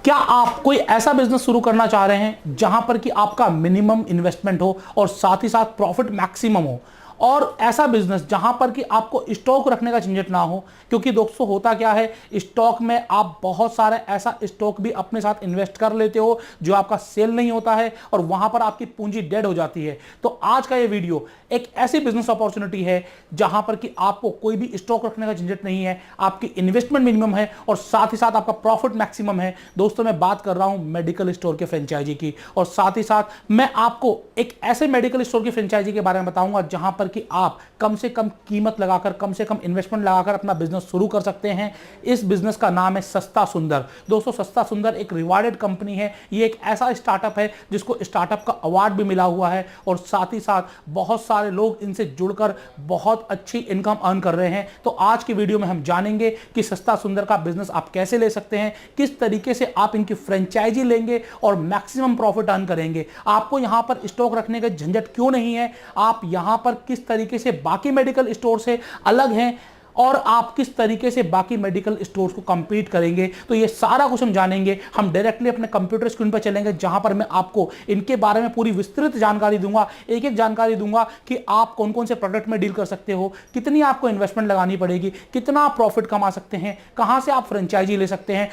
क्या आप कोई ऐसा बिजनेस शुरू करना चाह रहे हैं जहां पर कि आपका मिनिमम इन्वेस्टमेंट हो और साथ ही साथ प्रॉफिट मैक्सिमम हो, और ऐसा बिजनेस जहां पर कि आपको स्टॉक रखने का झंझट ना हो? क्योंकि दोस्तों होता क्या है, स्टॉक में आप बहुत सारे ऐसा स्टॉक भी अपने साथ इन्वेस्ट कर लेते हो जो आपका सेल नहीं होता है और वहां पर आपकी पूंजी डेड हो जाती है। तो आज का ये वीडियो एक ऐसी बिजनेस अपॉर्चुनिटी है जहां पर कि आपको कोई भी स्टॉक रखने का झंझट नहीं है, आपकी इन्वेस्टमेंट मिनिमम है और साथ ही साथ आपका प्रॉफिट मैक्सिमम है। दोस्तों मैं बात कर रहा हूं मेडिकल स्टोर के फ्रेंचाइजी की, और साथ ही साथ मैं आपको एक ऐसे मेडिकल स्टोर की फ्रेंचाइजी के बारे में बताऊंगा जहां पर कि आप कम से कम कीमत लगाकर, कम से कम इन्वेस्टमेंट लगाकर अपना बिजनेस शुरू कर सकते हैं। इस बिजनेस का नाम है सस्ता सुंदर। दोस्तों सस्ता सुंदर एक रिवार्डेड कंपनी है। ये एक ऐसा स्टार्टअप है जिसको स्टार्टअप का अवार्ड भी मिला हुआ है और साथ ही साथ बहुत सारे लोग इनसे जुड़कर बहुत अच्छी इनकम अर्न कर रहे हैं। तो आज की वीडियो में हम जानेंगे कि सस्ता सुंदर का बिजनेस आप कैसे ले सकते हैं, किस तरीके से आप इनकी फ्रेंचाइजी लेंगे और मैक्सिमम प्रॉफिट अर्न करेंगे। आपको यहां पर स्टॉक रखने का झंझट क्यों नहीं है, आप यहां पर किस तरीके से बाकी मेडिकल स्टोर से अलग हैं और आप किस तरीके से बाकी मेडिकल स्टोर्स को कंपीट करेंगे, तो ये सारा कुछ हम जानेंगे। हम डायरेक्टली अपने कंप्यूटर स्क्रीन पर चलेंगे जहां पर मैं आपको इनके बारे में पूरी विस्तृत जानकारी दूंगा। एक एक जानकारी दूंगा कि आप कौन कौन से प्रोडक्ट में डील कर सकते हो, कितनी आपको इन्वेस्टमेंट लगानी पड़ेगी, कितना आप प्रॉफिट कमा सकते हैं, कहां से आप फ्रेंचाइजी ले सकते हैं।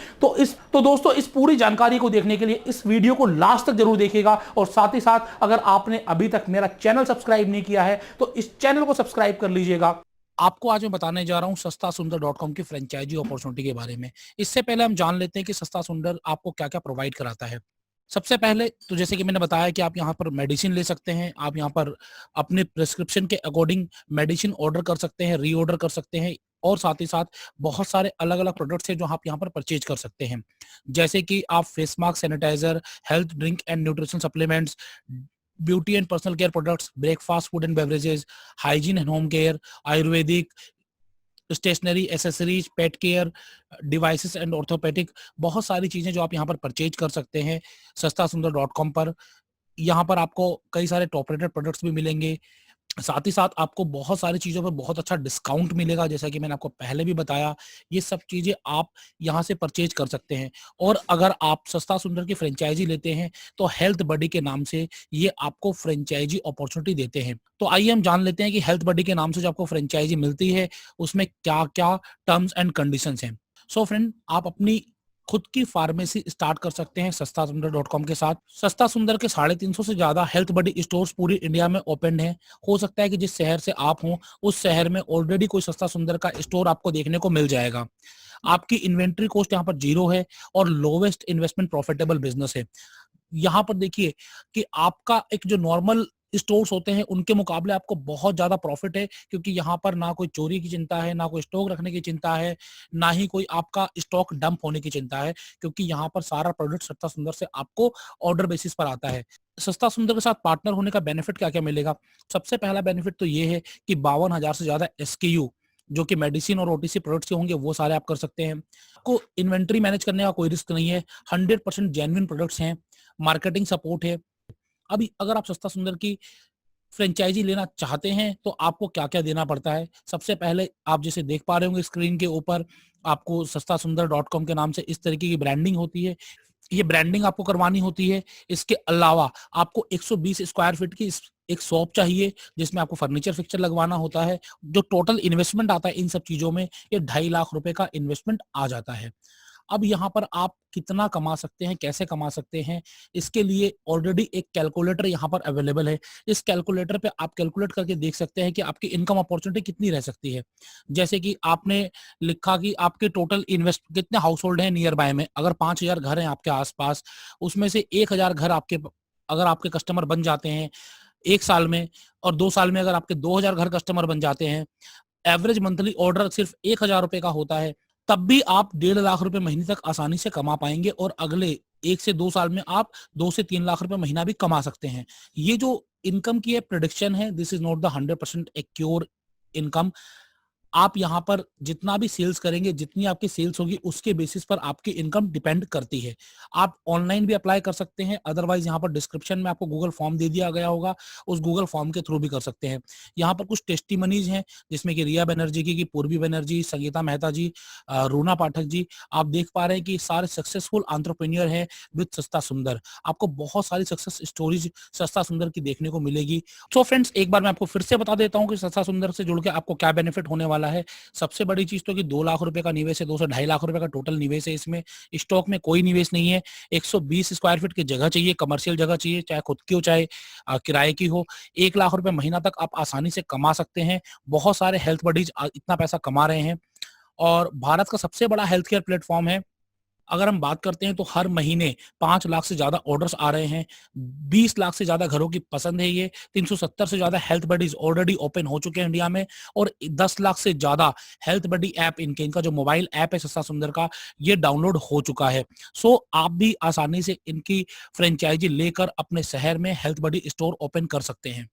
तो दोस्तों इस पूरी जानकारी को देखने के लिए इस वीडियो को लास्ट तक जरूर देखिएगा। और साथ ही साथ अगर आपने अभी तक मेरा चैनल सब्सक्राइब नहीं किया है तो इस चैनल को सब्सक्राइब कर लीजिएगा। आपको आज मैं बताने जा रहा हूं सस्ता सुंदर .com की फ्रेंचाइजी अपॉर्चुनिटी के बारे में। इससे पहले हम जान लेते हैं कि सस्ता सुंदर आपको क्या क्या प्रोवाइड कराता है। सबसे पहले तो जैसे कि मैंने बताया कि आप यहाँ पर मेडिसिन ले सकते हैं, आप यहाँ पर अपने प्रिस्क्रिप्शन के अकॉर्डिंग मेडिसिन ऑर्डर कर सकते हैं, रीऑर्डर कर सकते हैं, और साथ ही साथ बहुत सारे अलग अलग प्रोडक्ट्स हैं जो आप यहाँ पर परचेज कर सकते हैं। जैसे कि आप face mask, sanitiser, health drink and nutrition supplements, beauty and personal care products, breakfast food and beverages, hygiene and home care, Ayurvedic, stationery, accessories, pet care, devices and orthopaedic, बहुत सारी चीजें जो आप यहाँ पर परचेज कर सकते हैं सस्ता सुंदर .com पर। यहाँ पर आपको कई सारे टॉप रेटेड प्रोडक्ट्स भी मिलेंगे। साथ ही साथ आपको बहुत सारी चीज़ों पर बहुत अच्छा डिस्काउंट मिलेगा, जैसा कि मैंने आपको पहले भी बताया। ये सब चीज़ें आप यहाँ से परचेज कर सकते हैं। और अगर आप सस्ता सुंदर की फ्रेंचाइजी लेते हैं तो हेल्थ बडी के नाम से ये आपको फ्रेंचाइजी अपॉर्चुनिटी देते हैं। तो आइए हम जान लेते हैं कि हेल्थ बडी के नाम से जो आपको फ्रेंचाइजी मिलती है उसमें क्या-क्या टर्म्स एंड कंडीशंस हैं। सो फ्रेंड, आप अपनी खुद की फार्मेसी स्टार्ट कर सकते हैं सस्ता सुंदर .com के साथ। सस्ता सुंदर के 350 से ज्यादा हेल्थ बडी स्टोर्स पूरी इंडिया में ओपन है। हो सकता है कि जिस शहर से आप हों उस शहर में ऑलरेडी कोई सस्ता सुंदर का स्टोर आपको देखने को मिल जाएगा। आपकी इन्वेंट्री कॉस्ट यहाँ पर 0 है और लोवेस्ट इन्वेस्टमेंट प्रॉफिटेबल बिजनेस है। यहाँ पर देखिए कि आपका एक जो नॉर्मल स्टोर्स होते हैं उनके मुकाबले आपको बहुत ज्यादा प्रॉफिट है, क्योंकि यहाँ पर ना कोई चोरी की चिंता है, ना कोई स्टॉक रखने की चिंता है, ना ही कोई आपका स्टॉक डंप होने की चिंता है, क्योंकि यहाँ पर सारा प्रोडक्ट सस्ता सुंदर से आपको ऑर्डर बेसिस पर आता है। सस्ता सुंदर के साथ पार्टनर होने का बेनिफिट क्या क्या मिलेगा? सबसे पहला बेनिफिट तो ये है कि 52,000 से ज्यादा SKU जो कि मेडिसिन और OTC प्रोडक्ट्स के होंगे वो सारे आप कर सकते हैं। आपको इन्वेंट्री मैनेज करने का कोई रिस्क नहीं है, 100% जेन्युइन प्रोडक्ट्स हैं, मार्केटिंग सपोर्ट है। अभी अगर आप सस्ता सुंदर की फ्रेंचाइजी लेना चाहते हैं तो आपको क्या-क्या देना पड़ता है? सबसे पहले आप जैसे देख पा रहे होंगे स्क्रीन के ऊपर, आपको सस्ता सुंदर .com के नाम से इस तरीके की ब्रांडिंग होती है। ये ब्रांडिंग आपको करवानी होती है। इसके अलावा आपको 120 स्क्वायर फीट की एक शॉप चाहिए जिसमें आपको फर्नीचर फिक्सचर लगवाना होता है। जो टोटल इन्वेस्टमेंट आता है इन सब चीजों में, ये 2.5 लाख रुपए का इन्वेस्टमेंट आ जाता है। अब यहाँ पर आप कितना कमा सकते हैं, कैसे कमा सकते हैं, इसके लिए ऑलरेडी एक कैलकुलेटर यहाँ पर अवेलेबल है। इस कैलकुलेटर पे आप कैलकुलेट करके देख सकते हैं कि आपकी इनकम अपॉर्चुनिटी कितनी रह सकती है। जैसे कि आपने लिखा कि आपके टोटल इन्वेस्ट कितने हाउस होल्ड हैं नियर बाय में, अगर 5,000 घर हैं आपके आसपास, उसमें से 1,000 घर आपके अगर आपके कस्टमर बन जाते हैं 1 साल में, और 2 साल में अगर आपके 2,000 घर कस्टमर बन जाते हैं, एवरेज मंथली ऑर्डर सिर्फ 1,000 रुपए का होता है, तब भी आप 1.5 लाख रुपए महीने तक आसानी से कमा पाएंगे और अगले 1 से 2 साल में आप 2 से 3 लाख रुपए महीना भी कमा सकते हैं। ये जो इनकम की प्रेडिक्शन है, this is not the 100% accrue income. आप यहाँ पर जितना भी सेल्स करेंगे, जितनी आपकी सेल्स होगी उसके बेसिस पर आपकी इनकम डिपेंड करती है। आप ऑनलाइन भी अप्लाई कर सकते हैं, अदरवाइज़ यहाँ पर डिस्क्रिप्शन में आपको गूगल फॉर्म दे दिया गया होगा, उस गूगल फॉर्म के थ्रू भी कर सकते हैं। यहाँ पर कुछ टेस्टिमनीज़ हैं, जिसमें कि रिया बनर्जी की, पूर्वी बनर्जी, संगीता मेहता जी, रूना पाठक जी, आप देख पा रहे हैं कि सारे सक्सेसफुल एंटरप्रेन्योर हैं विद सस्ता सुंदर। आपको बहुत सारी सक्सेस स्टोरीज सस्ता सुंदर की देखने को मिलेगी। सो फ्रेंड्स, एक बार मैं आपको फिर से बता देता हूँ कि सस्ता सुंदर से जुड़ के आपको क्या बेनिफिट होने वाला है। सबसे बड़ी चीज तो कि 2 लाख रुपए का निवेश है, 2 से ढाई लाख रुपए का टोटल निवेश है इसमें। स्टॉक में कोई निवेश नहीं है। 120 स्क्वायर फीट की जगह चाहिए, कमर्शियल जगह चाहिए, चाहे खुद की हो चाहे किराए की हो। 1 लाख रुपए महीना तक आप आसानी से कमा सकते हैं। बहुत सारे हेल्थ बडीज इतना पैसा कमा रहे हैं और भारत का सबसे बड़ा हेल्थ केयर प्लेटफॉर्म है। अगर हम बात करते हैं तो हर महीने 5 लाख से ज़्यादा ऑर्डर्स आ रहे हैं, 20 लाख से ज़्यादा घरों की पसंद है ये, 370 से ज़्यादा हेल्थ बडीज़ ऑलरेडी ओपन हो चुके हैं इंडिया में और 10 लाख से ज़्यादा हेल्थ बडी ऐप इनका जो मोबाइल ऐप है सस्ता सुंदर का, ये डाउनलोड हो चुका है। सो आप भी आसानी से इनकी फ्रेंचाइजी लेकर अपने शहर में हेल्थ बडी स्टोर ओपन कर सकते हैं।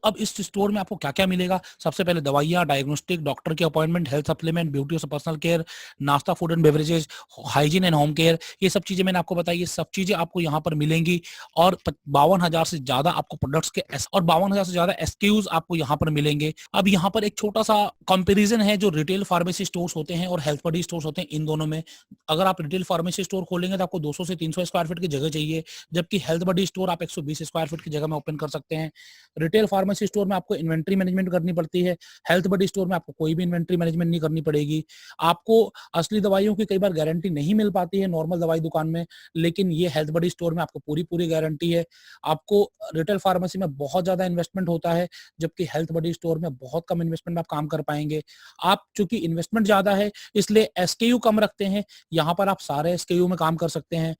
अब इस स्टोर में आपको क्या-क्या मिलेगा? सबसे पहले दवाइयाँ, डायग्नोस्टिक, डॉक्टर की अपॉइंटमेंट, हेल्थ सप्लीमेंट, ब्यूटी और पर्सनल केयर, नाश्ता, food and beverages, hygiene and home care, ये सब चीज़ें मैंने आपको बताई, ये सब चीज़ें आपको यहाँ पर मिलेंगी और 52,000 से ज़्यादा आपको प्रोडक्ट्स के एस और 52,000 से ज़्यादा एसक्यूज़ आपको यहाँ पर मिलेंगे। अब यहाँ पर एक छोटा-सा कंपैरिज़न है जो रिटेल फार्मेसी स्टोर्स होते हैं और हेल्थ बडी स्टोर्स होते हैं, इन दोनों में। अगर आप रिटेल फार्मेसी स्टोर खोलेंगे तो आपको 200 से 300 स्क्वायर फीट की जगह चाहिए, जबकि हेल्थ बडी स्टोर आप 120 स्क्वायर फीट की जगह में ओपन कर सकते हैं। रिटेल फार्मेसी स्टोर में आपको इन्वेंट्री मैनेजमेंट करनी पड़ती है, हेल्थ बडी स्टोर में आपको कोई भी इन्वेंट्री मैनेजमेंट नहीं करनी पड़ेगी। आपको असली दवाइयों की कई बार गारंटी नहीं मिल पाती है नॉर्मल दवाई दुकान में, लेकिन ये हेल्थ बडी स्टोर में आपको पूरी गारंटी है। आपको रिटेल फार्मेसी में बहुत ज़्यादा इन्वेस्टमेंट होता है, जबकि हेल्थ बडी स्टोर में बहुत कम इन्वेस्टमेंट में आप काम कर पाएँगे। आप चूँकि इन्वेस्टमेंट ज़्यादा है, इसलिए एसकेयू कम रखते हैं, यहाँ पर आप सारे एसकेयू में काम कर सकते हैं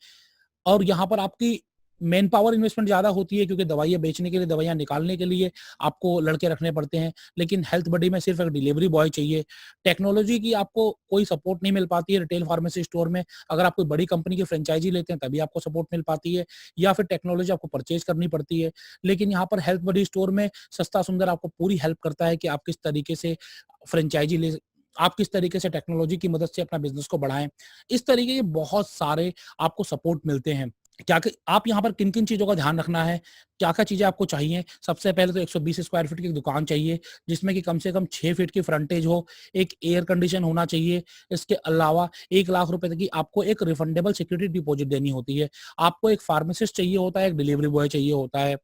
और यहाँ पर आपकी मैन पावर इन्वेस्टमेंट ज़्यादा होती है क्योंकि दवाइयाँ बेचने के लिए, दवाइयाँ निकालने के लिए आपको लड़के रखने पड़ते हैं, लेकिन हेल्थ बडी में सिर्फ एक डिलीवरी बॉय चाहिए। टेक्नोलॉजी की आपको कोई सपोर्ट नहीं मिल पाती है रिटेल फार्मेसी स्टोर में। अगर आप कोई बड़ी कंपनी की फ्रेंचाइजी लेते हैं तभी आपको सपोर्ट मिल पाती है या फिर टेक्नोलॉजी आपको परचेज़ करनी पड़ती है। लेकिन यहाँ पर हेल्थ बडी स्टोर में सस्ता सुंदर आपको पूरी हेल्प करता है कि आप किस तरीके से फ्रेंचाइजी ले आप किस तरीके से टेक्नोलॉजी की मदद से अपना बिज़नेस को बढ़ाएँ। इस तरीके के बहुत सारे आपको सपोर्ट मिलते हैं। क्या क आप यहाँ पर किन-किन चीज़ों का ध्यान रखना है, क्या-क्या चीज़ें आपको चाहिए? सबसे पहले तो 120 स्क्वायर फीट की एक दुकान चाहिए, जिसमें कि कम से कम 6 फीट की फ्रंटेज हो, एक एयर कंडीशन होना चाहिए। इसके अलावा 1 लाख रुपए तक की आपको एक रिफंडेबल सिक्योरिटी डिपॉज़िट देनी होती है। आपको एक फार्मासिस्ट चाहिए होता है, एक डिलीवरी बॉय चाहिए होता है।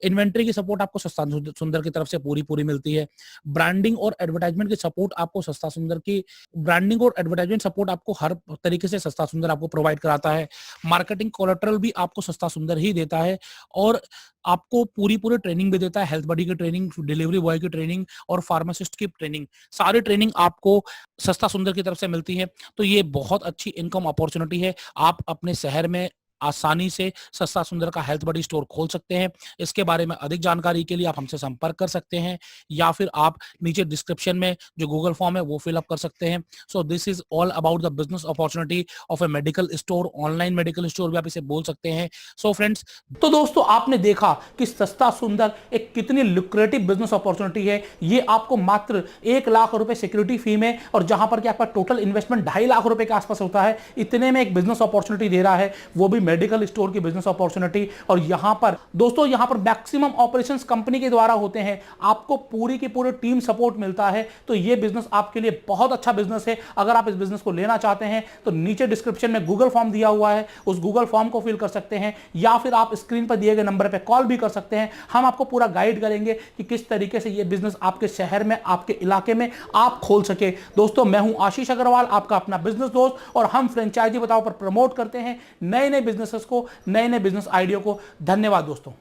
इन्वेंटरी की सपोर्ट आपको सस्ता सुंदर की तरफ से पूरी मिलती है। ब्रांडिंग और एडवर्टाइज़मेंट की सपोर्ट आपको सस्ता सुंदर की ब्रांडिंग और एडवर्टाइज़मेंट सपोर्ट आपको हर तरीके से सस्ता सुंदर आपको प्रोवाइड कराता है। मार्केटिंग कोलैटरल भी आपको सस्ता सुंदर ही देता है और आपको पूरी ट्रेनिंग भी देता है, हेल्थ बडी की ट्रेनिंग, डिलीवरी बॉय की ट्रेनिंग और फार्मासिस्ट की ट्रेनिंग। सारी ट्रेनिंग आपको सस्ता सुंदर की तरफ से मिलती है। तो ये बहुत अच्छी इनकम अपॉर्च्युनिटी है। आप अपने शहर में आसानी से सस्ता सुंदर का हेल्थ बडी स्टोर खोल सकते हैं। इसके बारे में अधिक जानकारी के लिए आप हमसे संपर्क कर सकते हैं या फिर आप नीचे डिस्क्रिप्शन में जो गूगल फॉर्म है वो फिल अप कर सकते हैं। So this is all about the business opportunity of A medical store, online medical store भी आप इसे बोल सकते हैं। सो फ्रेंड्स, तो दोस्तों आपने देखा कि सस्ता सुंदर एक कितनी लुक्रेटिव बिजनेस अपॉर्चुनिटी है। ये आपको मात्र 1 लाख रुपए सिक्योरिटी फी में और जहां पर कि आपका टोटल इन्वेस्टमेंट 2.5 लाख रुपए के आसपास होता है, इतने में एक बिजनेस अपॉर्चुनिटी दे रहा है, वो भी मेडिकल स्टोर की बिजनेस अपॉर्चुनिटी। और यहां पर दोस्तों यहां पर मैक्सिमम ऑपरेशंस कंपनी के द्वारा होते हैं, आपको पूरी की पूरी टीम सपोर्ट मिलता है। तो यह बिजनेस आपके लिए बहुत अच्छा बिजनेस है। अगर आप इस बिजनेस को लेना चाहते हैं तो नीचे डिस्क्रिप्शन में गूगल फॉर्म दिया हुआ है, उस गूगल फॉर्म को फिल कर सकते हैं या फिर आप स्क्रीन पर दिए गए नंबर पर कॉल भी कर सकते हैं। हम आपको पूरा गाइड करेंगे कि किस तरीके से यह बिजनेस आपके शहर में, आपके इलाके में आप खोल सके। दोस्तों मैं हूं आशीष अग्रवाल, आपका अपना बिजनेस दोस्त, और हम फ्रेंचाइजी बताओ पर प्रमोट करते हैं नए नए बिजनेसेस को, नए नए बिजनेस आइडिया को। धन्यवाद दोस्तों।